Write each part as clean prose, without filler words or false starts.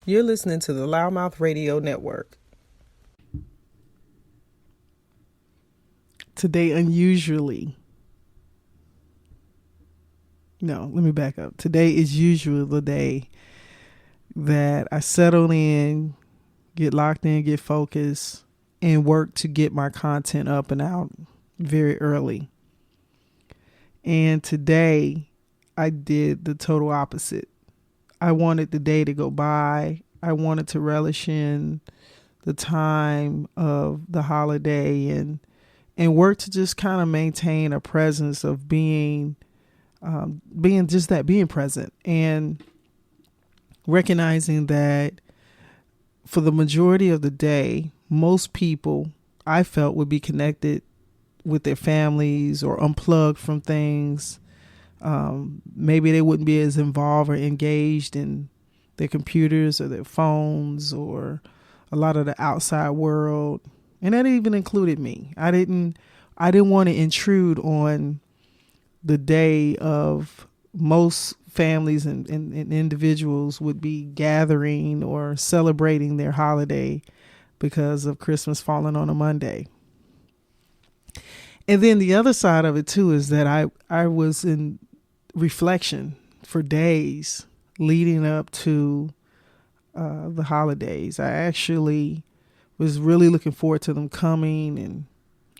You're listening to the Loudmouth Radio Network. Today, unusually. No, let me back up. Today is usually the day that I settle in, get locked in, get focused, and work to get my content up and out very early. And today, I did the total opposite. I wanted the day to go by. I wanted to relish in the time of the holiday and work to just kind of maintain a presence of being present, and recognizing that for the majority of the day, most people I felt would be connected with their families or unplugged from things. Maybe they wouldn't be as involved or engaged in their computers or their phones or a lot of the outside world. And that even included me. I didn't want to intrude on the day of most families and individuals would be gathering or celebrating their holiday because of Christmas falling on a Monday. And then the other side of it too is that I was in reflection for days leading up to the holidays. I actually was really looking forward to them coming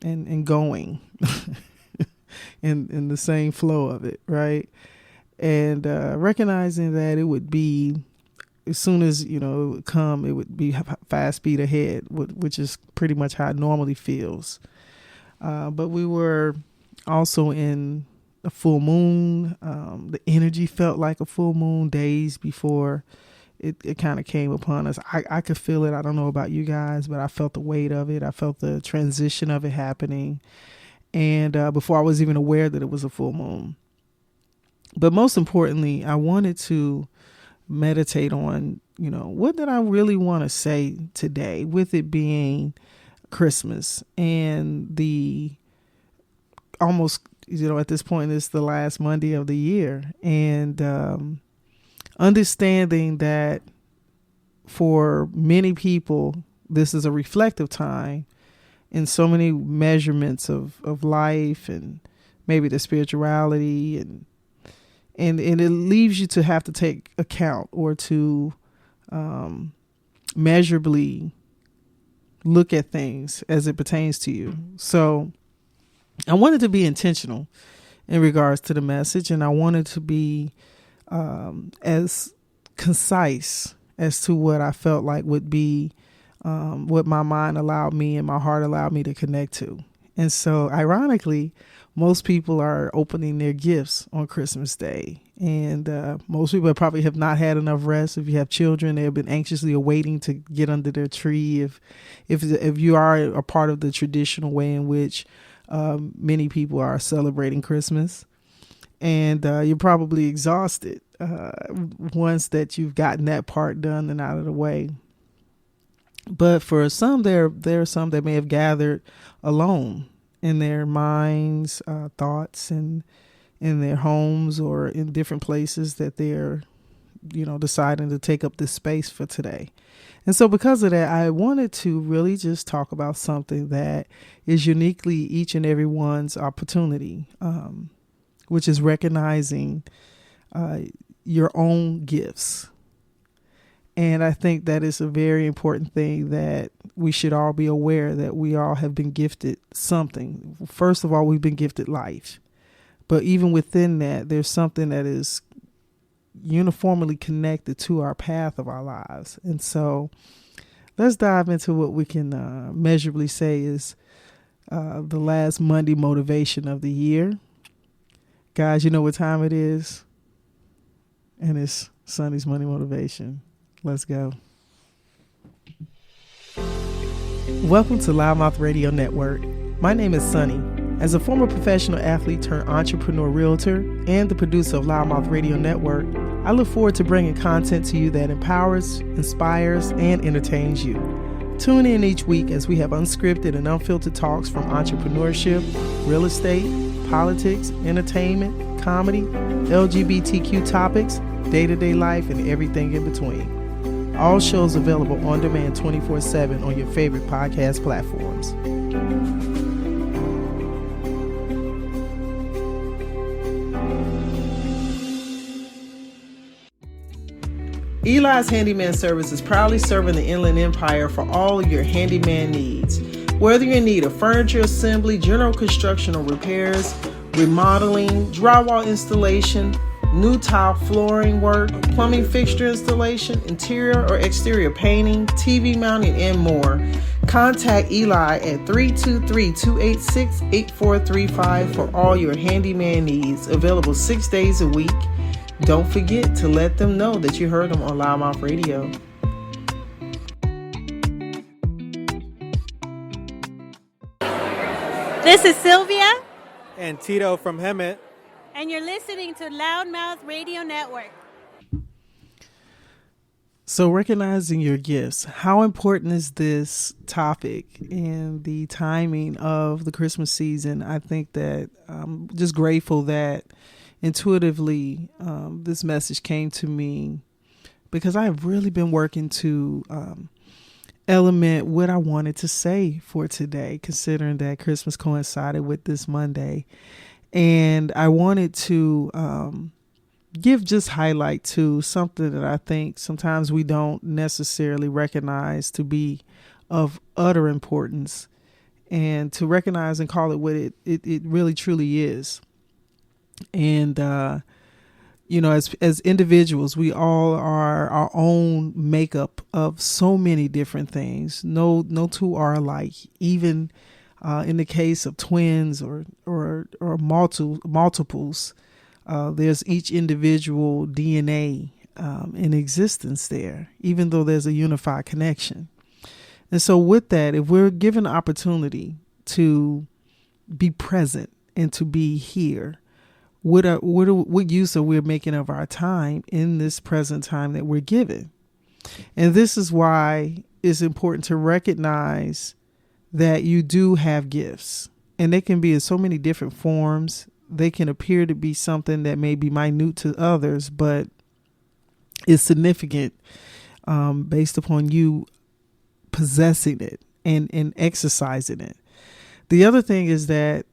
and going in the same flow of it, right? And recognizing that it would be, as soon as, it would come, it would be fast speed ahead, which is pretty much how it normally feels. But we were also in a full moon. The energy felt like a full moon days before it kind of came upon us. I could feel it. I don't know about you guys, but I felt the weight of it. I felt the transition of it happening. And before I was even aware that it was a full moon. But most importantly, I wanted to meditate on, what did I really want to say today, with it being Christmas and the almost, at this point, it's the last Monday of the year. And understanding that for many people, this is a reflective time in so many measurements of life and maybe the spirituality, and it leaves you to have to take account or to measurably look at things as it pertains to you. So I wanted to be intentional in regards to the message, and I wanted to be as concise as to what I felt like would be what my mind allowed me and my heart allowed me to connect to. And so ironically, most people are opening their gifts on Christmas Day. And most people probably have not had enough rest. If you have children, they have been anxiously awaiting to get under their tree. If you are a part of the traditional way in which many people are celebrating Christmas. And you're probably exhausted once that you've gotten that part done and out of the way. But for some, there are some that may have gathered alone in their minds, thoughts, and in their homes or in different places that they're, deciding to take up this space for today. And so because of that, I wanted to really just talk about something that is uniquely each and every one's opportunity, which is recognizing your own gifts. And I think that is a very important thing that we should all be aware that we all have been gifted something. First of all, we've been gifted life. But even within that, there's something that is uniformly connected to our path of our lives. And so let's dive into what we can measurably say is the last Monday motivation of the year. Guys, you know what time it is? And it's Sonny's Monday Motivation. Let's go. Welcome to Loudmouth Radio Network. My name is Sonny. As a former professional athlete turned entrepreneur realtor and the producer of Loudmouth Radio Network, I look forward to bringing content to you that empowers, inspires, and entertains you. Tune in each week as we have unscripted and unfiltered talks from entrepreneurship, real estate, politics, entertainment, comedy, LGBTQ topics, day-to-day life, and everything in between. All shows available on demand 24/7 on your favorite podcast platforms. Eli's Handyman Service is proudly serving the Inland Empire for all your handyman needs. Whether you're in need of furniture assembly, general construction or repairs, remodeling, drywall installation, new tile flooring work, plumbing fixture installation, interior or exterior painting, TV mounting, and more, contact Eli at 323-286-8435 for all your handyman needs, available 6 days a week. Don't forget to let them know that you heard them on Loudmouth Radio. This is Sylvia. And Tito from Hemet. And you're listening to Loudmouth Radio Network. So recognizing your gifts, how important is this topic and the timing of the Christmas season? I think that I'm just grateful that intuitively this message came to me, because I have really been working to element what I wanted to say for today, considering that Christmas coincided with this Monday. And I wanted to give just highlight to something that I think sometimes we don't necessarily recognize to be of utter importance, and to recognize and call it what it really truly is. And, as individuals, we all are our own makeup of so many different things. No two are alike. Even in the case of twins or multiples, there's each individual DNA in existence there, even though there's a unified connection. And so with that, if we're given the opportunity to be present and to be here, what use are we making of our time in this present time that we're given? And this is why it's important to recognize that you do have gifts, and they can be in so many different forms. They can appear to be something that may be minute to others, but is significant based upon you possessing it and exercising it. The other thing is that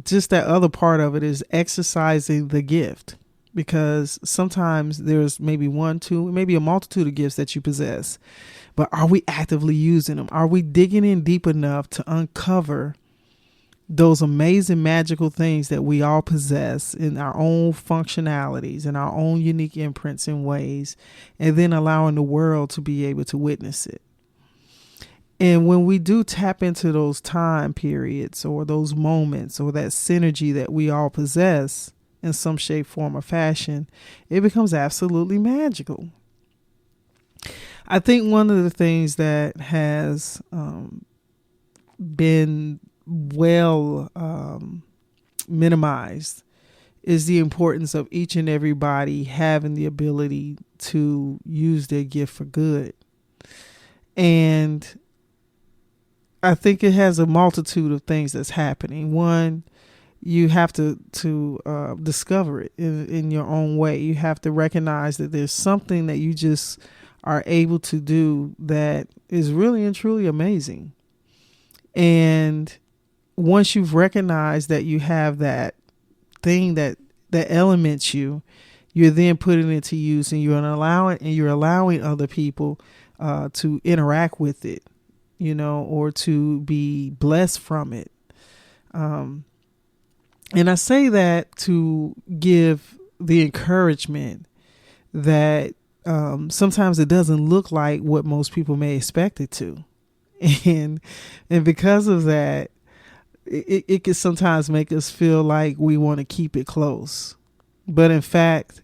just that other part of it is exercising the gift, because sometimes there's maybe one, two, maybe a multitude of gifts that you possess, but are we actively using them? Are we digging in deep enough to uncover those amazing magical things that we all possess in our own functionalities and our own unique imprints and ways, and then allowing the world to be able to witness it? And when we do tap into those time periods or those moments or that synergy that we all possess in some shape, form, or fashion, it becomes absolutely magical. I think one of the things that has been well minimized is the importance of each and everybody having the ability to use their gift for good. And I think it has a multitude of things that's happening. One, you have to discover it in your own way. You have to recognize that there's something that you just are able to do that is really and truly amazing. And once you've recognized that you have that thing that elements you, you're then putting it to use, and you're allowing other people to interact with it, or to be blessed from it. And I say that to give the encouragement that sometimes it doesn't look like what most people may expect it to. And because of that, it can sometimes make us feel like we want to keep it close. But in fact,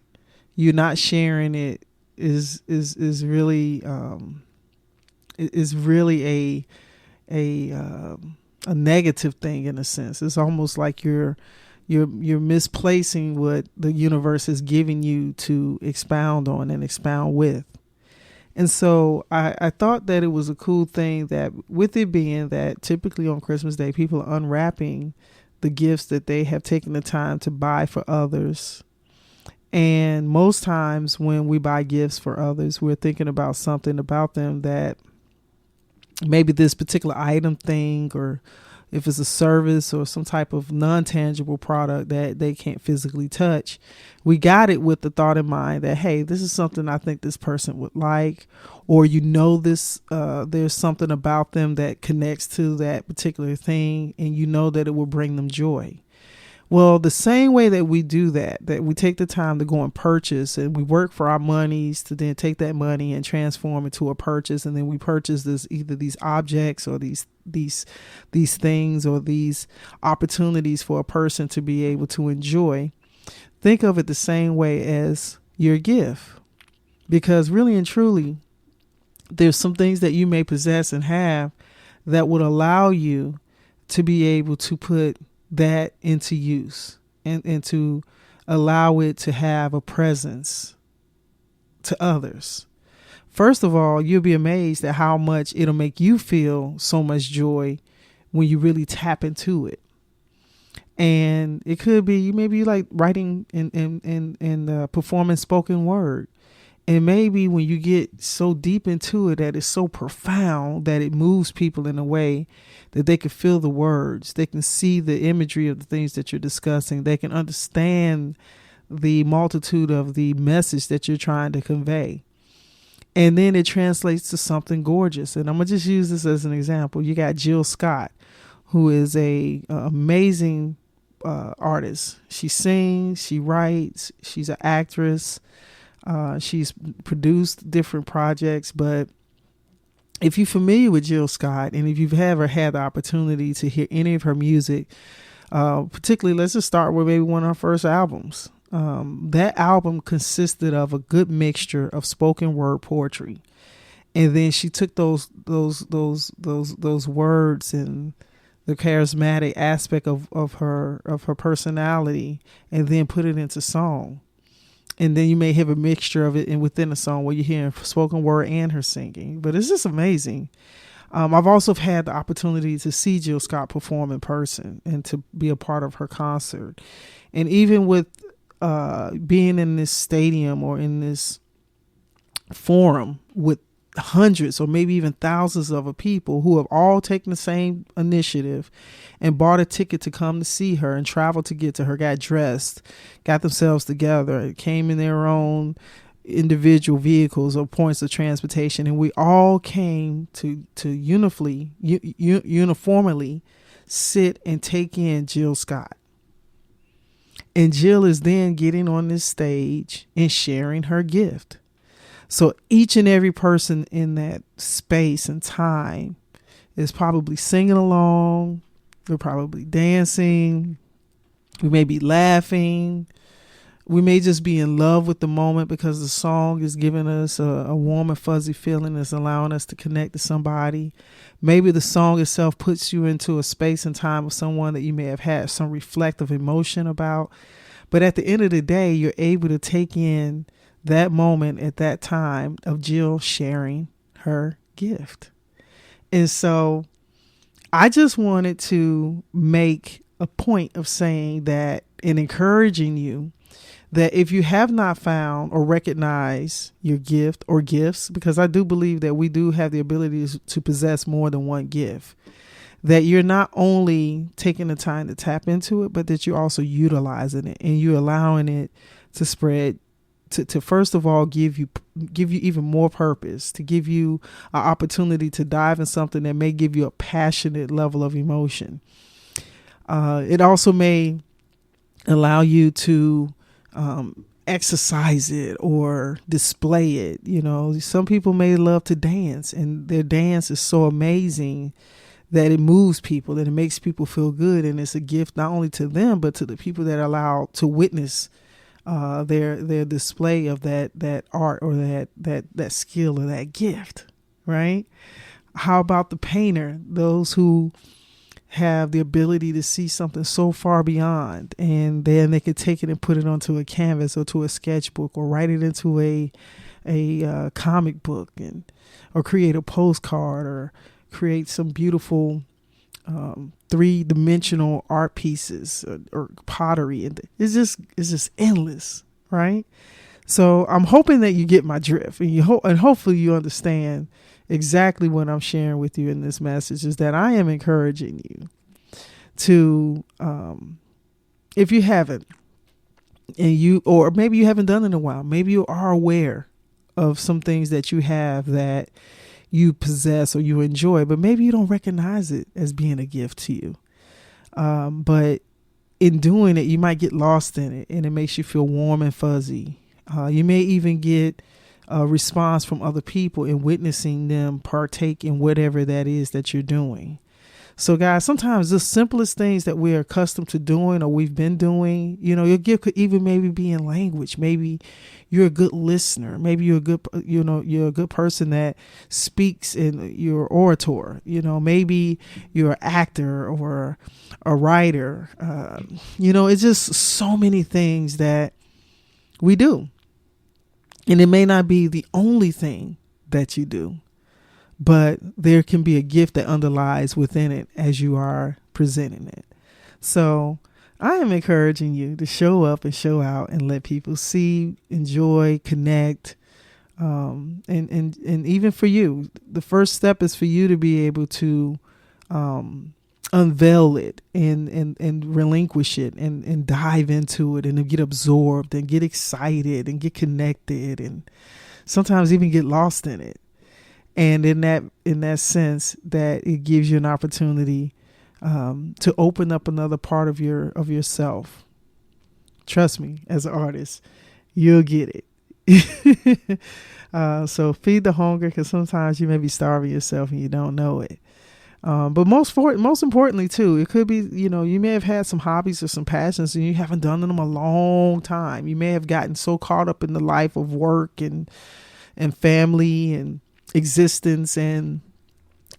you're not sharing it is really a negative thing in a sense. It's almost like you're misplacing what the universe is giving you to expound on and expound with. And so I thought that it was a cool thing that, with it being that typically on Christmas Day, people are unwrapping the gifts that they have taken the time to buy for others. And most times when we buy gifts for others, we're thinking about something about them that maybe this particular item, thing, or if it's a service or some type of non-tangible product that they can't physically touch, we got it with the thought in mind that, hey, this is something I think this person would like, or this, there's something about them that connects to that particular thing, and you know that it will bring them joy. Well, the same way that we do that we take the time to go and purchase, and we work for our monies to then take that money and transform it to a purchase, and then we purchase either these objects or these things or these opportunities for a person to be able to enjoy. Think of it the same way as your gift, because really and truly, there's some things that you may possess and have that would allow you to be able to put that into use and to allow it to have a presence to others. First of all, you'll be amazed at how much it'll make you feel so much joy when you really tap into it. And it could be, maybe you like writing and performing spoken word. And maybe when you get so deep into it that it's so profound that it moves people in a way that they can feel the words, they can see the imagery of the things that you're discussing, they can understand the multitude of the message that you're trying to convey. And then it translates to something gorgeous. And I'm going to just use this as an example. You got Jill Scott, who is a amazing artist. She sings, she writes, she's an actress. She's produced different projects, but if you're familiar with Jill Scott, and if you've ever had the opportunity to hear any of her music, particularly, let's just start with maybe one of her first albums. That album consisted of a good mixture of spoken word poetry, and then she took those words and the charismatic aspect of her personality, and then put it into song. And then you may have a mixture of it and within a song where you're hearing spoken word and her singing. But it's just amazing. I've also had the opportunity to see Jill Scott perform in person and to be a part of her concert. And even with being in this stadium or in this forum with hundreds or maybe even thousands of people who have all taken the same initiative and bought a ticket to come to see her and travel to get to her, got dressed, got themselves together, came in their own individual vehicles or points of transportation, and we all came to uniformly sit and take in Jill Scott. And Jill is then getting on this stage and sharing her gift. So each and every person in that space and time is probably singing along. We're probably dancing. We may be laughing. We may just be in love with the moment because the song is giving us a warm and fuzzy feeling. It's allowing us to connect to somebody. Maybe the song itself puts you into a space and time with someone that you may have had some reflective emotion about. But at the end of the day, you're able to take in that moment at that time of Jill sharing her gift. And so I just wanted to make a point of saying that and encouraging you that if you have not found or recognized your gift or gifts, because I do believe that we do have the ability to possess more than one gift, that you're not only taking the time to tap into it, but that you're also utilizing it and you're allowing it to spread, to first of all give you even more purpose, to give you an opportunity to dive in something that may give you a passionate level of emotion. It also may allow you to exercise it or display it. You know, some people may love to dance, and their dance is so amazing that it moves people, that it makes people feel good, and it's a gift not only to them but to the people that are allowed to witness their display of that art or that skill or that gift, right? How about the painter, those who have the ability to see something so far beyond, and then they could take it and put it onto a canvas or to a sketchbook or write it into a comic book or create a postcard or create some beautiful three-dimensional art pieces or pottery, and it's just endless, right? So I'm hoping that you get my drift, and and hopefully you understand exactly what I'm sharing with you in this message, is that I am encouraging you to, if you haven't, or maybe you haven't done it in a while, maybe you are aware of some things that you have that you possess or you enjoy, but maybe you don't recognize it as being a gift to you. But in doing it, you might get lost in it, and it makes you feel warm and fuzzy. You may even get a response from other people in witnessing them partake in whatever that is that you're doing. So guys, sometimes the simplest things that we're accustomed to doing or we've been doing, your gift could even maybe be in language. Maybe you're a good listener. Maybe you're a good person that speaks in your orator. Maybe you're an actor or a writer. It's just so many things that we do. And it may not be the only thing that you do, but there can be a gift that underlies within it as you are presenting it. So I am encouraging you to show up and show out and let people see, enjoy, connect. And even for you, the first step is for you to be able to unveil it and relinquish it and dive into it and get absorbed and get excited and get connected and sometimes even get lost in it. And in that sense, that it gives you an opportunity to open up another part of yourself. Trust me, as an artist, you'll get it. So feed the hunger, because sometimes you may be starving yourself and you don't know it. But most importantly too, it could be, you may have had some hobbies or some passions and you haven't done them a long time. You may have gotten so caught up in the life of work and family and existence, and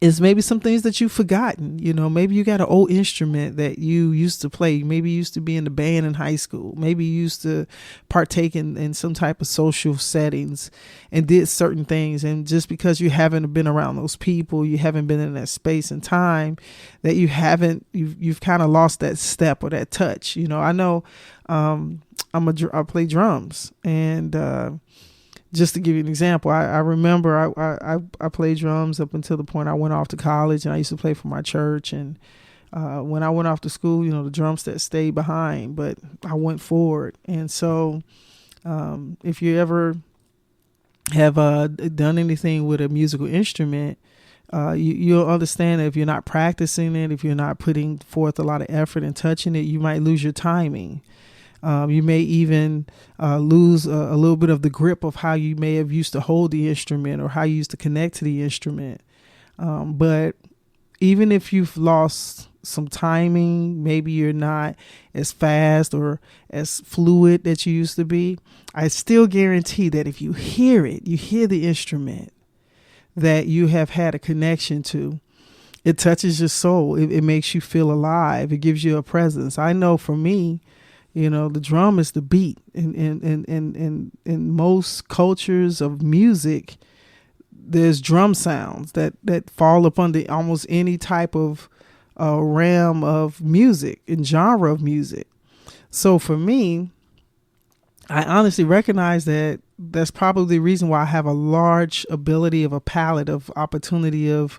it's maybe some things that you've forgotten. Maybe you got an old instrument that you used to play. Maybe you used to be in the band in high school. Maybe you used to partake in some type of social settings and did certain things. And just because you haven't been around those people, you haven't been in that space and time, that you've kind of lost that step or that touch. I know I play drums, and just to give you an example, I remember I played drums up until the point I went off to college, and I used to play for my church. And when I went off to school, the drum set stayed behind, but I went forward. And so if you ever have done anything with a musical instrument, you'll understand that if you're not practicing it, if you're not putting forth a lot of effort and touching it, you might lose your timing. You may even lose a little bit of the grip of how you may have used to hold the instrument or how you used to connect to the instrument. But even if you've lost some timing, maybe you're not as fast or as fluid that you used to be, I still guarantee that if you hear it, you hear the instrument that you have had a connection to, it touches your soul. It makes you feel alive. It gives you a presence. I know for me, the drum is the beat. In most cultures of music, there's drum sounds that fall upon almost any type of realm of music and genre of music. So for me, I honestly recognize that that's probably the reason why I have a large ability of a palette of opportunity of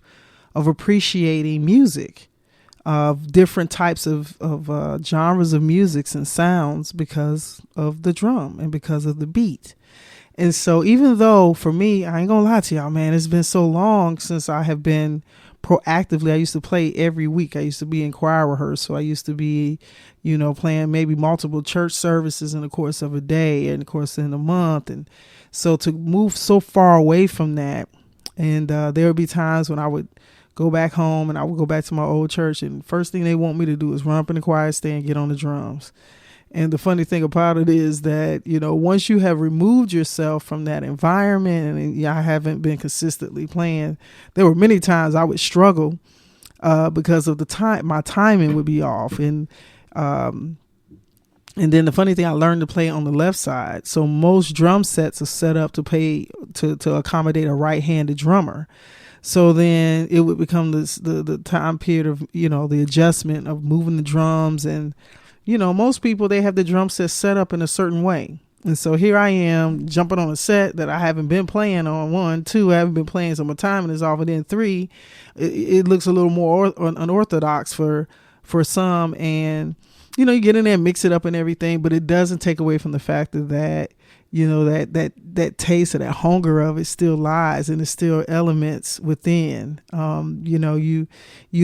appreciating music. Of different types of genres of musics and sounds, because of the drum and because of the beat. And so even though for me, I ain't gonna lie to y'all, man, it's been so long since I have been proactively, I used to play every week. I used to be in choir rehearsal. I used to be, playing maybe multiple church services in the course of a day and of course in a month. And so to move so far away from that, and there would be times when I would go back home and I would go back to my old church, and first thing they want me to do is run up in the choir stand and get on the drums. And the funny thing about it is that, once you have removed yourself from that environment, and I haven't been consistently playing, there were many times I would struggle because of the time, my timing would be off. And then the funny thing, I learned to play on the left side. So most drum sets are set up to accommodate a right-handed drummer. So then it would become the time period of, the adjustment of moving the drums. And, most people, they have the drum set up in a certain way. And so here I am jumping on a set that I haven't been playing on. 1, 2, I haven't been playing, so my timing is off. And then 3, it looks a little more unorthodox for some. And, you get in there, mix it up and everything, but it doesn't take away from the fact that that taste or that hunger of it still lies, and it's still elements within. You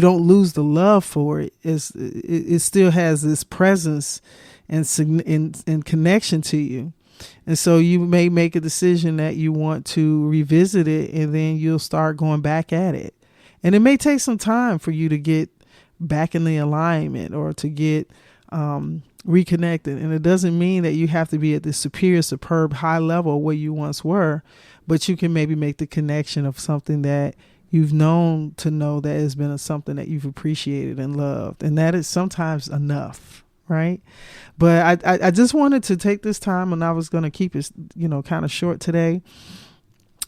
don't lose the love for it. It still has this presence and connection to you. And so you may make a decision that you want to revisit it, and then you'll start going back at it. And it may take some time for you to get back in the alignment or to get reconnected. And it doesn't mean that you have to be at this superior, superb, high level where you once were, but you can maybe make the connection of something that you've known to know that has been something that you've appreciated and loved. And that is sometimes enough, right? But I just wanted to take this time, and I was going to keep it, kind of short today,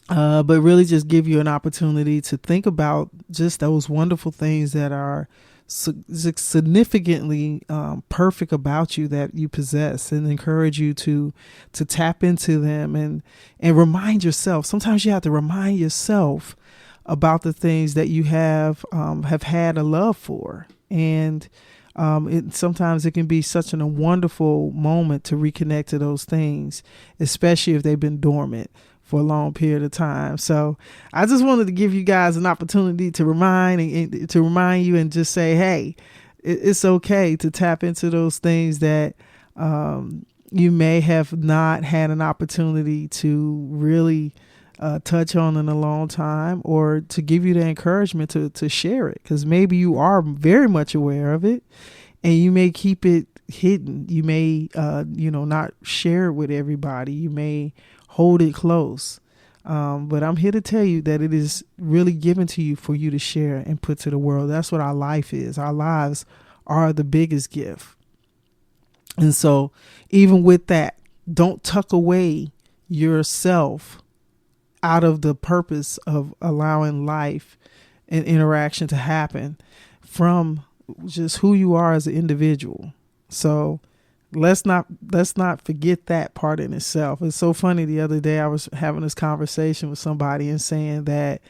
but really just give you an opportunity to think about just those wonderful things that are significantly perfect about you that you possess, and encourage you to tap into them and remind yourself. Sometimes you have to remind yourself about the things that you have had a love for. And sometimes it can be such a wonderful moment to reconnect to those things, especially if they've been dormant for a long period of time. So I just wanted to give you guys an opportunity to remind you and just say, hey, it's okay to tap into those things that you may have not had an opportunity to really touch on in a long time, or to give you the encouragement to share it, because maybe you are very much aware of it and you may keep it hidden. You may not share it with everybody. You may hold it close, but I'm here to tell you that it is really given to you for you to share and put to the world. That's what our life is. Our lives are the biggest gift. And so even with that, don't tuck away yourself out of the purpose of allowing life and interaction to happen from just who you are as an individual. So let's not forget that part in itself. It's so funny. The other day I was having this conversation with somebody and saying that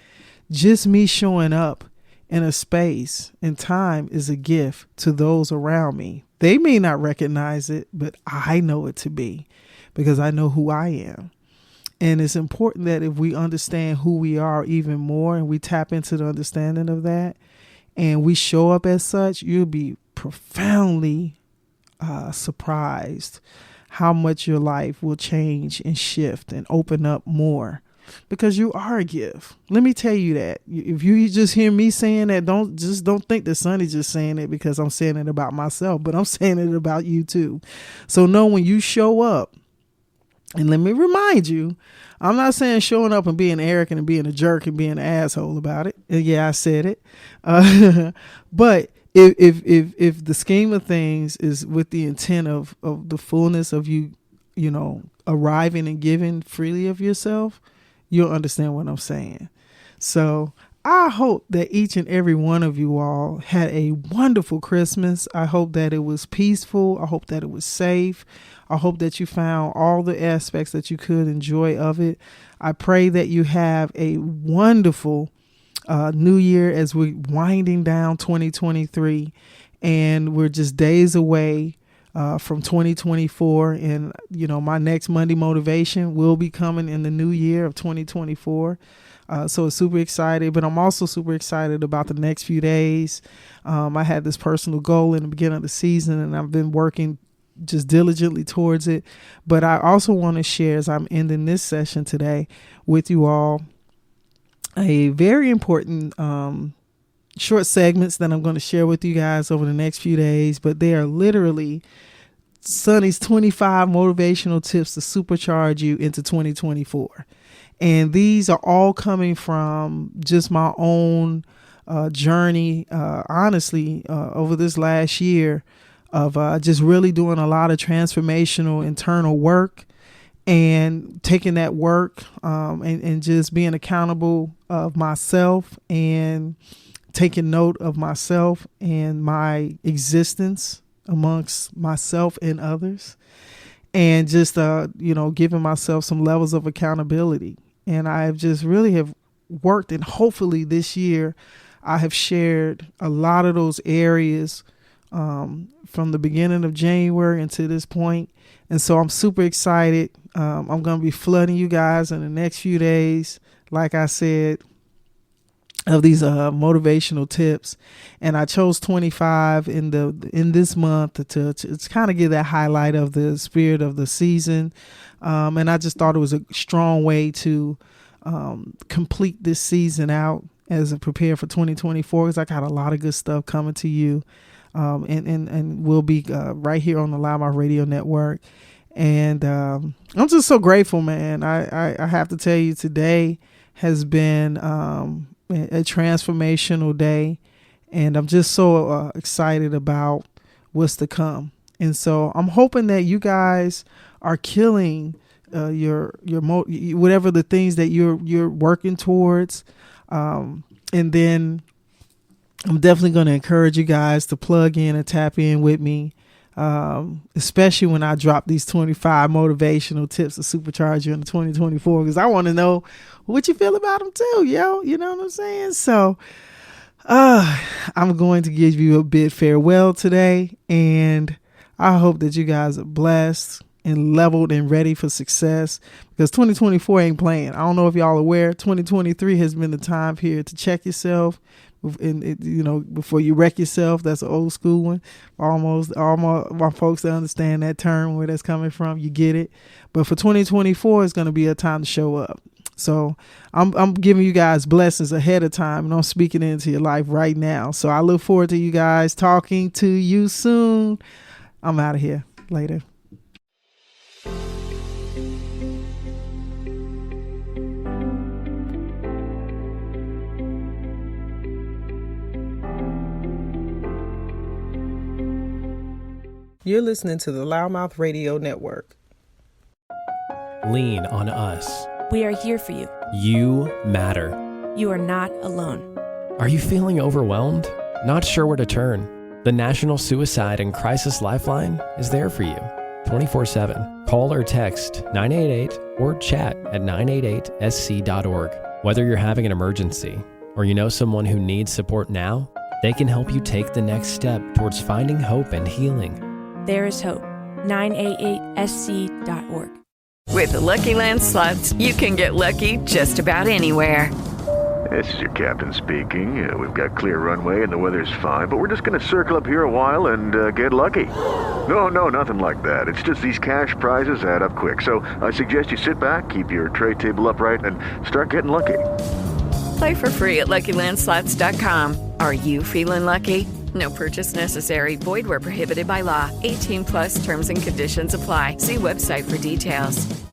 just me showing up in a space and time is a gift to those around me. They may not recognize it, but I know it to be, because I know who I am. And it's important that if we understand who we are even more, and we tap into the understanding of that, and we show up as such, you'll be profoundly surprised how much your life will change and shift and open up more, because you are a gift. Let me tell you that. If you just hear me saying that, don't think that Sonny's just saying it because I'm saying it about myself, but I'm saying it about you too. So know when you show up, and let me remind you, I'm not saying showing up and being arrogant and being a jerk and being an asshole about it. Yeah, I said it. But if the scheme of things is with the intent of the fullness of you, arriving and giving freely of yourself, you'll understand what I'm saying. So I hope that each and every one of you all had a wonderful Christmas. I hope that it was peaceful. I hope that it was safe. I hope that you found all the aspects that you could enjoy of it. I pray that you have a wonderful new year as we're winding down 2023, and we're just days away from 2024. And, my next Monday motivation will be coming in the new year of 2024. So it's super excited, but I'm also super excited about the next few days. I had this personal goal in the beginning of the season, and I've been working just diligently towards it. But I also want to share, as I'm ending this session today with you all, a very important short segments that I'm going to share with you guys over the next few days. But they are literally Sonny's 25 motivational tips to supercharge you into 2024. And these are all coming from just my own journey, honestly, over this last year of just really doing a lot of transformational internal work, and taking that work and just being accountable of myself, and taking note of myself and my existence amongst myself and others. and just, giving myself some levels of accountability. And I have just really have worked, and hopefully this year I have shared a lot of those areas from the beginning of January until this point. And so I'm super excited. I'm going to be flooding you guys in the next few days, like I said, of these motivational tips. And I chose 25 in this month to kind of give that highlight of the spirit of the season. And I just thought it was a strong way to complete this season out as I prepare for 2024, because I got a lot of good stuff coming to you. And we'll be right here on the Loudmouth Radio Network. And I'm just so grateful, man. I have to tell you, today has been a transformational day, and I'm just so excited about what's to come. And so I'm hoping that you guys are killing your whatever the things that you're working towards, and then I'm definitely going to encourage you guys to plug in and tap in with me, especially when I drop these 25 motivational tips to supercharge you in 2024, because I want to know what you feel about them too, yo. You know what I'm saying? So I'm going to give you a bid farewell today, and I hope that you guys are blessed and leveled and ready for success, because 2024 ain't playing. I don't know if y'all are aware, 2023 has been the time period to check yourself, before you wreck yourself. That's an old school one. Almost all my folks that understand that term, where that's coming from, you get it. But for 2024, it's going to be a time to show up. So I'm giving you guys blessings ahead of time, and I'm speaking into your life right now. So I look forward to you guys talking to you soon. I'm out of here. Later. You're listening to the Loudmouth Radio Network. Lean on us. We are here for you. You matter. You are not alone. Are you feeling overwhelmed? Not sure where to turn? The National Suicide and Crisis Lifeline is there for you 24/7. Call or text 988 or chat at 988sc.org. Whether you're having an emergency or you know someone who needs support now, they can help you take the next step towards finding hope and healing. There is hope. 988sc.org. With the Lucky Land Slots, you can get lucky just about anywhere. This is your captain speaking. We've got clear runway and the weather's fine, but we're just going to circle up here a while and get lucky. No, nothing like that. It's just these cash prizes add up quick. So I suggest you sit back, keep your tray table upright, and start getting lucky. Play for free at LuckyLandSlots.com. Are you feeling lucky? No purchase necessary. Void where prohibited by law. 18+ terms and conditions apply. See website for details.